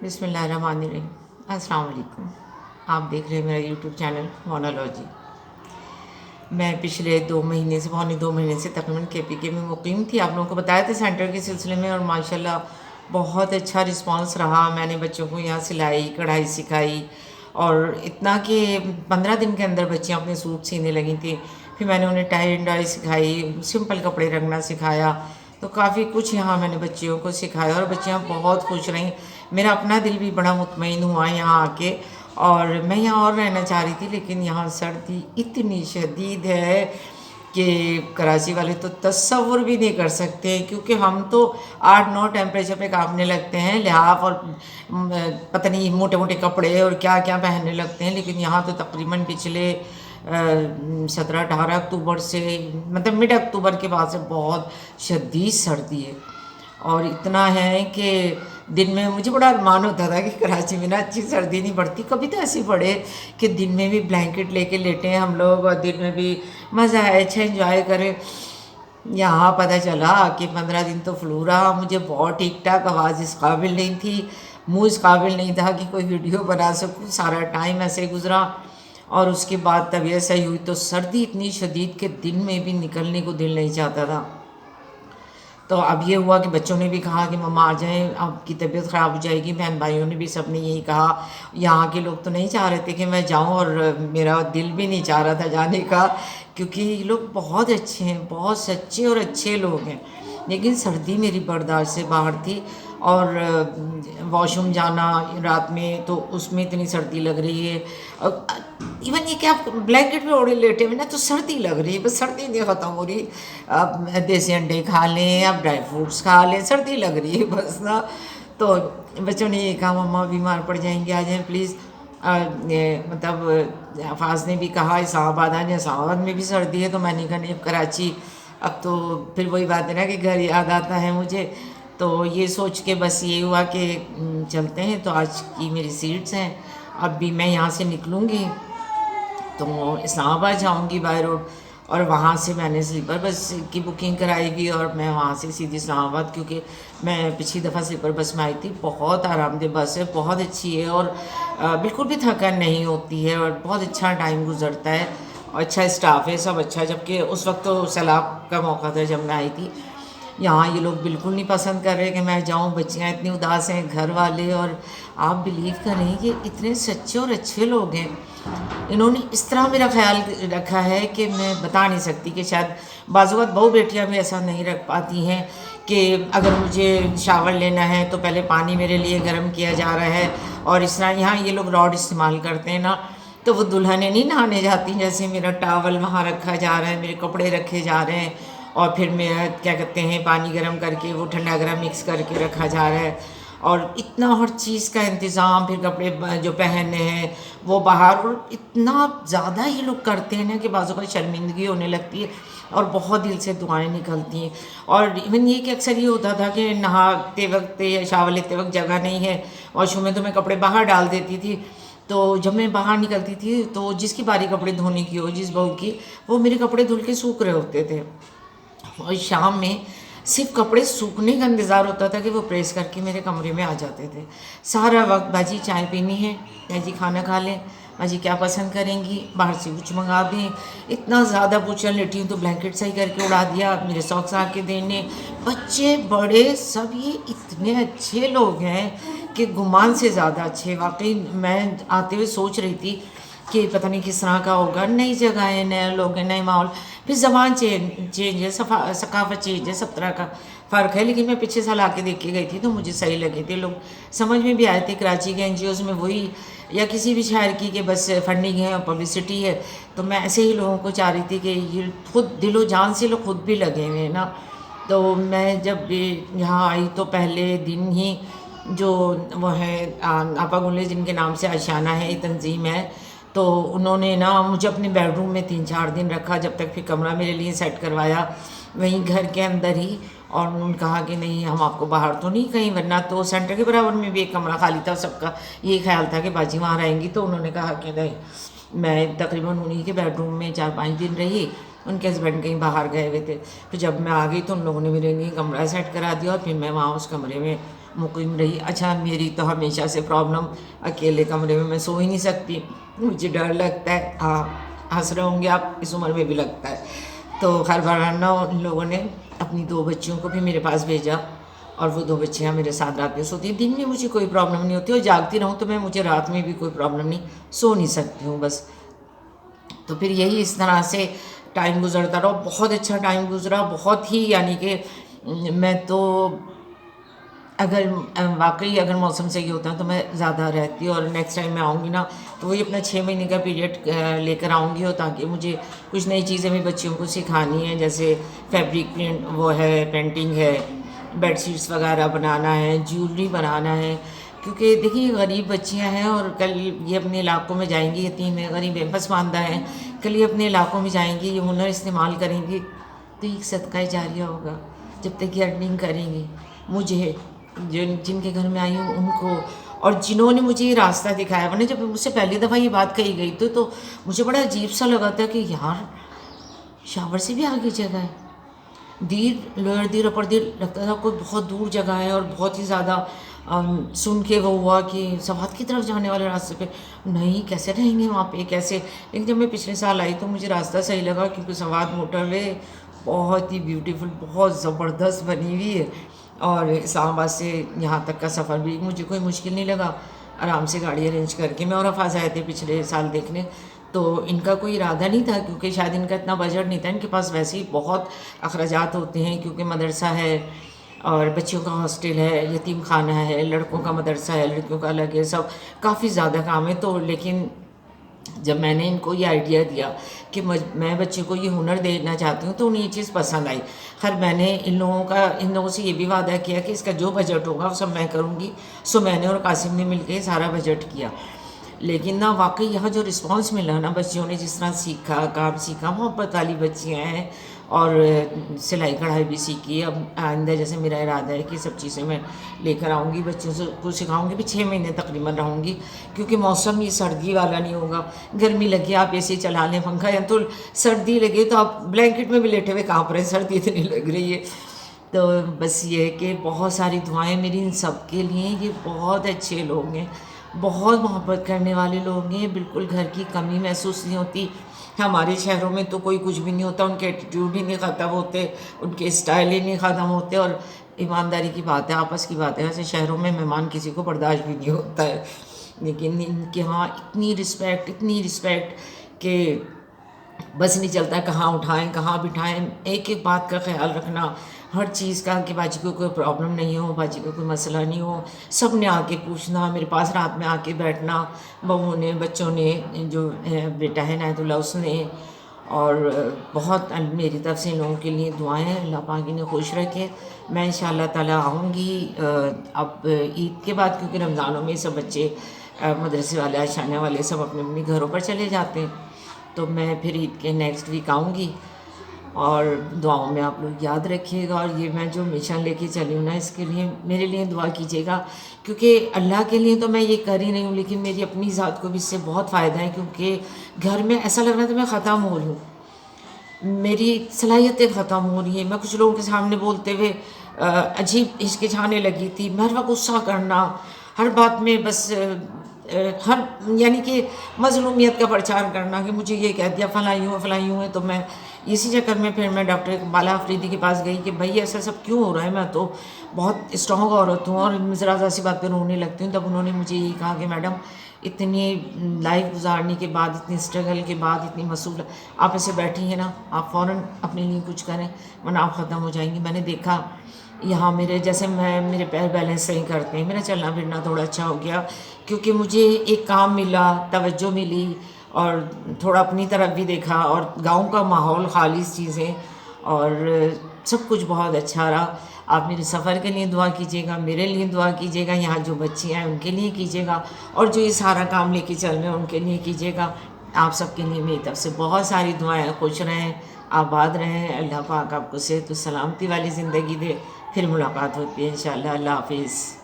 بسم اللہ الرحمن الرحیم۔ السلام علیکم۔ آپ دیکھ رہے ہیں میرا یوٹیوب چینل مونالوجی۔ میں پچھلے 2 مہینے سے پونے 2 مہینے سے تقریباً KPK میں مقیم تھی۔ آپ لوگوں کو بتایا تھا سینٹر کے سلسلے میں، اور ماشاءاللہ بہت اچھا رسپانس رہا۔ میں نے بچوں کو یہاں سلائی کڑھائی سکھائی، اور اتنا کہ 15 دن کے اندر بچیاں اپنے سوٹ سینے لگی تھیں۔ پھر میں نے انہیں ٹائی اینڈ ڈائی سکھائی، سمپل کپڑے رنگنا سکھایا، تو کافی کچھ یہاں میں نے بچیوں کو سکھایا، اور بچیاں بہت خوش رہیں۔ میرا اپنا دل بھی بڑا مطمئن ہوا یہاں آ کے، اور میں یہاں اور رہنا چاہ رہی تھی، لیکن یہاں سردی اتنی شدید ہے کہ کراچی والے تو تصور بھی نہیں کر سکتے، کیونکہ ہم تو 8-9 ٹیمپریچر پہ کانپنے لگتے ہیں، لحاف اور پتہ نہیں موٹے موٹے کپڑے اور کیا کیا پہننے لگتے ہیں، لیکن یہاں تو تقریباً پچھلے 17-18 اکتوبر سے، مطلب مڈ اکتوبر کے بعد سے بہت شدید سردی ہے۔ اور اتنا ہے کہ دن میں مجھے بڑا ارمان ہوتا تھا کہ کراچی میں نا اچھی سردی نہیں پڑتی، کبھی تو ایسی پڑے کہ دن میں بھی بلینکٹ لے کے لیٹیں ہم لوگ، اور دن میں بھی مزہ آئے، اچھا انجوائے کریں۔ یہاں پتہ چلا کہ 15 دن تو فلو رہا، مجھے بہت ٹھیک ٹھاک، آواز اس قابل نہیں تھی، منہ اس قابل نہیں تھا کہ کوئی ویڈیو بنا سکوں، سارا ٹائم ایسے گزرا۔ اور اس کے بعد طبیعت صحیح ہوئی تو سردی اتنی شدید کہ دن میں بھی نکلنے کو دل نہیں چاہتا تھا۔ تو اب یہ ہوا کہ بچوں نے بھی کہا کہ مما آ جائیں، آپ کی طبیعت خراب ہو جائے گی، بہن بھائیوں نے بھی سب نے یہی کہا۔ یہاں کے لوگ تو نہیں چاہ رہے تھے کہ میں جاؤں، اور میرا دل بھی نہیں چاہ رہا تھا جانے کا، کیونکہ یہ لوگ بہت اچھے ہیں، بہت سچے اور اچھے لوگ ہیں، لیکن سردی میری برداشت سے باہر تھی۔ اور واش روم جانا رات میں تو اس میں اتنی سردی لگ رہی ہے، ایون یہ کہ آپ بلینکٹ میں اوڑھے لیٹے ہوئے نا تو سردی لگ رہی ہے، بس سردی نہیں ختم ہو رہی۔ آپ دیسی انڈے کھا لیں، آپ ڈرائی فروٹس کھا لیں، سردی لگ رہی ہے بس نا۔ تو بچوں نے یہ کہا مما بیمار پڑ جائیں گے، آ جائیں پلیز۔ مطلب حفاظ نے بھی کہا اسلام آباد آ جائیں، اسلام آباد میں بھی سردی ہے، تو میں نے کہا نہیں اب کراچی، اب تو پھر وہی بات ہے نا کہ گھر یاد آتا ہے مجھے۔ تو یہ سوچ کے بس یہ ہوا کہ چلتے ہیں۔ تو آج کی میری سیٹس ہیں، اب بھی میں یہاں سے نکلوں گی تو اسلام آباد جاؤں گی بائی روڈ، اور وہاں سے میں نے سلیپر بس کی بکنگ کرائی گی، اور میں وہاں سے سیدھی اسلام آباد، کیونکہ میں پچھلی دفعہ سلیپر بس میں آئی تھی، بہت آرام دہ بس ہے، بہت اچھی ہے، اور بالکل بھی تھکن نہیں ہوتی ہے، اور بہت اچھا ٹائم گزرتا ہے، اور اچھا اسٹاف ہے، سب اچھا۔ جبکہ اس وقت تو سیلاب کا موقع تھا جب میں آئی تھی۔ یہاں یہ لوگ بالکل نہیں پسند کر رہے کہ میں جاؤں، بچیاں اتنی اداس ہیں، گھر والے، اور آپ بلیو کریں کہ اتنے سچے اور اچھے لوگ ہیں، انہوں نے اس طرح میرا خیال رکھا ہے کہ میں بتا نہیں سکتی، کہ شاید بعض اوقات بہو بیٹیاں بھی ایسا نہیں رکھ پاتی ہیں، کہ اگر مجھے شاور لینا ہے تو پہلے پانی میرے لیے گرم کیا جا رہا ہے، اور اس طرح یہاں یہ لوگ راڈ استعمال کرتے ہیں نا، تو وہ دلہنیں نہیں نہانے جاتی جیسے میرا ٹاول وہاں رکھا جا رہا ہے، میرے کپڑے رکھے جا رہے ہیں، اور پھر میں کیا کہتے ہیں پانی گرم کر کے وہ ٹھنڈا گرم مکس کر کے رکھا جا رہا ہے، اور اتنا ہر چیز کا انتظام، پھر کپڑے جو پہننے ہیں وہ باہر، اور اتنا زیادہ یہ لوگ کرتے ہیں نا کہ بعض اوقات شرمندگی ہونے لگتی ہے، اور بہت دل سے دعائیں نکلتی ہیں۔ اور ایون یہ کہ اکثر یہ ہوتا تھا کہ نہاتے وقت یا شاور لیتے وقت جگہ نہیں ہے واش روم میں، تو میں کپڑے باہر ڈال دیتی تھی، تو جب میں باہر نکلتی تھی تو جس کی باری کپڑے دھونے کی ہو، جس بہو کی، وہ میرے کپڑے دھل کے سوکھ رہے ہوتے تھے، اور شام میں صرف کپڑے سوکھنے کا انتظار ہوتا تھا کہ وہ پریس کر کے میرے کمرے میں آ جاتے تھے۔ سارا وقت باجی چائے پینی ہے، باجی کھانا کھا لیں، باجی کیا پسند کریں گی، باہر سے کچھ منگا دیں، اتنا زیادہ پوچھنے لیٹی ہوں تو بلینکٹ صحیح کر کے اڑا دیا، میرے ساکس آ کے دینے، بچے بڑے سب یہ اتنے اچھے لوگ ہیں کہ گمان سے زیادہ اچھے۔ واقعی میں آتے ہوئے سوچ رہی تھی کہ پتہ نہیں کس طرح کا ہوگا، نئی جگہ ہے، نئے لوگ ہیں، نئے ماحول، پھر زبان چینج ہے، ثقافت چینج ہے، سب طرح کا فرق ہے، لیکن میں پچھلے سال آ کے دیکھ کے گئی تھی تو مجھے صحیح لگے تھے لوگ، سمجھ میں بھی آئے تھے۔ کراچی کے NGOs میں وہی، یا کسی بھی شہر کی کہ بس فنڈنگ ہے اور پبلسٹی ہے، تو میں ایسے ہی لوگوں کو چاہ رہی تھی کہ یہ خود دل و جان سے لوگ خود بھی لگے ہوئے ہیں نا۔ تو میں جب یہاں آئی تو پہلے دن ہی جو وہ ہے آپا گلے جن کے نام سے آشیانہ ہے، یہ تنظیم ہے، تو انہوں نے نا مجھے اپنے بیڈ روم میں 3-4 دن رکھا، جب تک پھر کمرہ میرے لیے سیٹ کروایا وہیں گھر کے اندر ہی، اور انہوں نے کہا کہ نہیں ہم آپ کو باہر تو نہیں کہیں، ورنہ تو سینٹر کے برابر میں بھی ایک کمرہ خالی تھا، سب کا یہ خیال تھا کہ باجی وہاں رہیں گی، تو انہوں نے کہا کہ نہیں۔ میں تقریباً انہیں کے بیڈ روم میں 4-5 دن رہی، ان کے ہسبینڈ کہیں باہر گئے ہوئے تھے، پھر جب میں آ گئی تو ان لوگوں نے میرے لیے کمرہ سیٹ کرا دیا، اور پھر میں وہاں اس کمرے میں مقیم رہی. اچھا میری تو ہمیشہ سے پرابلم اکیلے کمرے میں سو ہی نہیں سکتی, مجھے ڈر لگتا ہے. ہاں ہنس رہے ہوں گے آپ, اس عمر میں بھی لگتا ہے. تو خیر بہرحال ان لوگوں نے اپنی 2 بچیوں کو بھی میرے پاس بھیجا, اور وہ 2 بچیاں میرے ساتھ رات میں سوتی ہیں. دن میں مجھے کوئی پرابلم نہیں ہوتی, اور جاگتی رہوں تو مجھے رات میں بھی کوئی پرابلم نہیں, سو نہیں سکتی ہوں بس. تو پھر یہی اس طرح سے ٹائم گزرتا رہا, بہت اچھا ٹائم گزرا, بہت ہی, یعنی کہ میں تو اگر واقعی اگر موسم صحیح ہوتا تو میں زیادہ رہتی, اور نیکسٹ ٹائم میں آؤں گی نا تو وہی اپنا 6 مہینے کا پیریڈ لے کر آؤں گی, اور تاکہ مجھے کچھ نئی چیزیں بھی بچیوں کو سکھانی ہیں, جیسے فیبرک پرنٹ وہ ہے, پینٹنگ ہے, بیڈ شیٹس وغیرہ بنانا ہے, جیولری بنانا ہے. کیونکہ دیکھیے غریب بچیاں ہیں, اور کل یہ اپنے علاقوں میں جائیں گی, یتیم ہیں, غریب ہیں, پسماندہ ہیں, کل یہ اپنے علاقوں میں جائیں گی, یہ ہنر استعمال کریں گی تو ایک صدقہ جاریہ ہوگا. جب تک یہ ارننگ کریں گی, مجھے جن کے گھر میں آئی ہوں ان کو, اور جنہوں نے مجھے یہ راستہ دکھایا, ورنہ جب مجھ سے پہلی دفعہ یہ بات کہی گئی تو مجھے بڑا عجیب سا لگا تھا کہ یار شاور سے بھی آگے جگہ ہے. دیر لوئر دیر اپر دیر لگتا تھا کوئی بہت دور جگہ ہے, اور بہت ہی زیادہ سن کے وہ ہوا کہ سوات کی طرف جانے والے راستے پہ نہیں, کیسے رہیں گے وہاں پہ کیسے. لیکن جب میں پچھلے سال آئی تو مجھے راستہ صحیح لگا, کیونکہ سوات موٹر وے بہت ہی بیوٹیفل, بہت زبردست بنی ہوئی ہے, اور اسلام آباد سے یہاں تک کا سفر بھی مجھے کوئی مشکل نہیں لگا. آرام سے گاڑی ارینج کر کے میں اور افاظ آئے تھے پچھلے سال دیکھنے, تو ان کا کوئی ارادہ نہیں تھا, کیونکہ شاید ان کا اتنا بجٹ نہیں تھا, ان کے پاس ویسے ہی بہت اخراجات ہوتے ہیں, کیونکہ مدرسہ ہے اور بچیوں کا ہاسٹل ہے, یتیم خانہ ہے, لڑکوں کا مدرسہ ہے, لڑکیوں کا الگ ہے, سب کافی زیادہ کام ہے. تو لیکن جب میں نے ان کو یہ آئیڈیا دیا کہ میں بچے کو یہ ہنر دینا چاہتی ہوں, تو انہیں یہ چیز پسند آئی. خیر میں نے ان لوگوں سے یہ بھی وعدہ کیا کہ اس کا جو بجٹ ہوگا وہ سب میں کروں گی. سو میں نے اور قاسم نے مل کے سارا بجٹ کیا. لیکن نا واقعی یہاں جو رسپانس ملا نا, بچیوں نے جس طرح سیکھا, کام سیکھا, محبت والی بچیاں ہیں, اور سلائی کڑھائی بھی سیکھی. اب آئندہ جیسے میرا ارادہ ہے کہ سب چیزیں میں لے کر آؤں گی, بچوں سے کو سکھاؤں گی. بھی 6 مہینے تقریباً رہوں گی, کیونکہ موسم یہ سردی والا نہیں ہوگا. گرمی لگی آپ اے سی چلا لیں, پنکھا, یا تو سردی لگے تو آپ بلینکٹ میں بھی لیٹے ہوئے کانپ رہے, سردی اتنی لگ رہی ہے. تو بس یہ ہے کہ بہت ساری دعائیں میری ان سب کے لیے. یہ بہت اچھے لوگ ہیں, بہت محبت کرنے والے لوگ ہیں, بالکل گھر کی کمی محسوس نہیں ہوتی. ہمارے شہروں میں تو کوئی کچھ بھی نہیں ہوتا, ان کے ایٹیٹیوڈ ہی نہیں ختم ہوتے, ان کے اسٹائل ہی نہیں ختم ہوتے. اور ایمانداری کی بات ہے, آپس کی بات ہے, ویسے شہروں میں مہمان کسی کو برداشت بھی نہیں ہوتا ہے, لیکن ان کے ہاں اتنی رسپیکٹ کہ بس نہیں چلتا کہاں اٹھائیں کہاں بٹھائیں. ایک ایک بات کا خیال رکھنا, ہر چیز کا, کہ باجی کو کوئی پرابلم نہیں ہو, باجی کو کوئی مسئلہ نہیں ہو. سب نے آ کے پوچھنا, میرے پاس رات میں آ کے بیٹھنا, بہوؤں نے, بچوں نے, جو بیٹا ہے عنایت اللہ اس نے. اور بہت میری طرف سے ان لوگوں کے لیے دعائیں, اللہ پاک انہیں خوش رکھے. میں انشاءاللہ تعالیٰ آؤں گی اب عید کے بعد, کیونکہ رمضانوں میں سب بچے مدرسے والے, عشانے والے سب اپنے اپنے گھروں پر چلے جاتے ہیں. تو میں پھر عید کے نیکسٹ ویک آؤں گی, اور دعاؤں میں آپ لوگ یاد رکھیے گا. اور یہ میں جو مشن لے کے چلی ہوں نا, اس کے لیے میرے لیے دعا کیجیے گا, کیونکہ اللہ کے لیے تو میں یہ کر ہی نہیں ہوں, لیکن میری اپنی ذات کو بھی اس سے بہت فائدہ ہے. کیونکہ گھر میں ایسا لگ رہا تھا میں ختم ہو رہی ہوں, میری صلاحیتیں ختم ہو رہی ہیں. میں کچھ لوگوں کے سامنے بولتے ہوئے عجیب ہچکچانے لگی تھی, میں ہر وقت غصہ کرنا, ہر بات میں بس ہر یعنی کہ مظلومیت کا پرچار کرنا, کہ مجھے یہ کہہ دیا فلاں یوں ہے. تو میں اسی چکر میں پھر میں ڈاکٹر بالا آفریدی کے پاس گئی کہ بھائی ایسا سب کیوں ہو رہا ہے, میں تو بہت اسٹرانگ عورت ہوں, اور ذرا ذا سی بات پہ رونے لگتی ہوں. تب انہوں نے مجھے یہی کہا کہ میڈم اتنی لائف گزارنے کے بعد, اتنی اسٹرگل کے بعد, اتنی مصول آپ ایسے بیٹھی ہیں نا, آپ فوراً اپنے لیے کچھ کریں ورنہ آپ ختم ہو جائیں گی. میں نے دیکھا یہاں میرے جیسے میرے پیر بیلنس صحیح کرتے ہیں, میرا چلنا پھرنا تھوڑا اچھا ہو گیا, کیونکہ مجھے ایک کام ملا, توجہ ملی, اور تھوڑا اپنی طرف بھی دیکھا, اور گاؤں کا ماحول, خالص چیزیں, اور سب کچھ بہت اچھا رہا. آپ میرے سفر کے لیے دعا کیجیے گا, میرے لیے دعا کیجیے گا, یہاں جو بچے ہیں ان کے لیے کیجیے گا, اور جو یہ سارا کام لے کے چل رہے ہیں ان کے لیے کیجیے گا. آپ سب کے لیے میری طرف سے بہت ساری دعائیں. خوش رہیں, آباد رہیں, اللہ پاک آپ کو صحت و سلامتی والی زندگی دے. پھر ملاقات ہوتی ہے انشاءاللہ. اللہ حافظ.